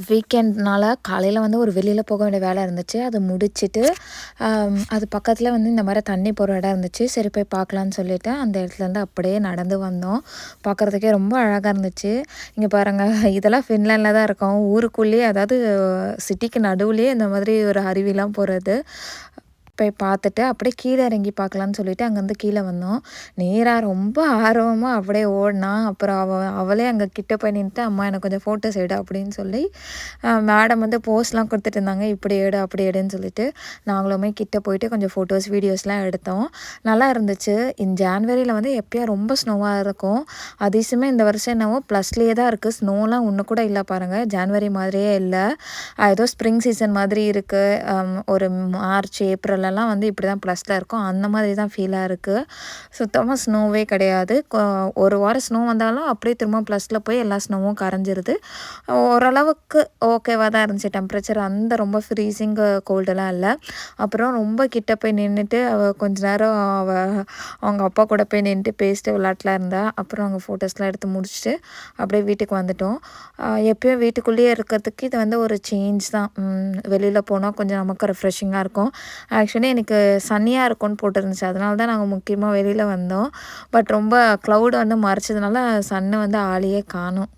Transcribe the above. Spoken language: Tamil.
வீக்கெண்ட்னால காலையில் வந்து ஒரு வெளியில் போக வேண்டிய வேலை இருந்துச்சு. அது முடிச்சுட்டு அது பக்கத்தில் வந்து இந்த மாதிரி தண்ணி போகிற இடம் இருந்துச்சு. சரி போய் பார்க்கலான்னு சொல்லிட்டு அந்த இடத்துலேருந்து அப்படியே நடந்து வந்தோம். பார்க்குறதுக்கே ரொம்ப அழகாக இருந்துச்சு. இங்கே பாருங்கள், இதெல்லாம் ஃபின்லாண்டில் தான் இருக்கோம். ஊருக்குள்ளேயே, அதாவது சிட்டிக்கு நடுவுலேயே இந்த மாதிரி ஒரு அருவிலாம் போகிறது. போய் பார்த்துட்டு அப்படியே கீழே இறங்கி பார்க்கலான்னு சொல்லிட்டு அங்கேருந்து கீழே வந்தோம். நேராக ரொம்ப ஆர்வமாக அப்படியே ஓடினா. அப்புறம் அவளே அங்கே கிட்ட போய் நின்றுட்டு, அம்மா எனக்கு கொஞ்சம் ஃபோட்டோஸ் எடு அப்படின்னு சொல்லி மேடம் வந்து போஸ்ட்லாம் கொடுத்துட்டு இருந்தாங்க, இப்படி எடு அப்படி எடுன்னு சொல்லிட்டு. நாங்களுமே கிட்ட போயிட்டு கொஞ்சம் ஃபோட்டோஸ் வீடியோஸ்லாம் எடுத்தோம். நல்லா இருந்துச்சு. ஜான்வரியில் வந்து எப்போயும் ரொம்ப ஸ்னோவாக இருக்கும். அதிசயமே இந்த வருஷம் என்னவோ ப்ளஸ்லேயே தான் இருக்குது. ஸ்னோலாம் ஒன்று கூட இல்லை பாருங்கள். ஜான்வரி மாதிரியே இல்லை, ஏதோ ஸ்ப்ரிங் சீசன் மாதிரி இருக்குது. ஒரு மார்ச் ஏப்ரலெல்லாம் வந்து இப்படி தான் ப்ளஸில் இருக்கும். அந்த மாதிரி தான் ஃபீலாக இருக்குது. சுத்தமாக ஸ்னோவே கிடையாது. ஒரு வாரம் ஸ்னோ வந்தாலும் அப்படியே திரும்ப ப்ளஸில் போய் எல்லா ஸ்னோவும் கரைஞ்சிருது. ஓரளவுக்கு ஓகேவாக தான் இருந்துச்சு டெம்ப்ரேச்சர். அந்த ரொம்ப ஃப்ரீசிங் கோல்டெல்லாம் இல்லை. அப்புறம் ரொம்ப கிட்ட போய் நின்றுட்டு கொஞ்ச நேரம் அவங்க அப்பா கூட போய் நின்றுட்டு பேசிட்டு விளாட்லாம் இருந்தா. அப்புறம் அவங்க ஃபோட்டோஸ்லாம் எடுத்து முடிச்சுட்டு அப்படியே வீட்டுக்கு வந்துட்டோம். எப்பயும் வீட்டுக்குள்ளேயே இருக்கிறதுக்கு இது வந்து ஒரு சேஞ்ச் தான். வெளியில் போனால் கொஞ்சம் நமக்கு ரெஃப்ரெஷிங்காக இருக்கும். ஆக்சுவலி எனக்கு சன்னியாக இருக்கும்னு போட்டுருந்துச்சு, அதனால தான் நாங்கள் முக்கியமாக வெளியில் வந்தோம். பட் ரொம்ப க்ளவுட் வந்து மறைச்சதுனால சன்னு வந்து ஆளையே காணோம்.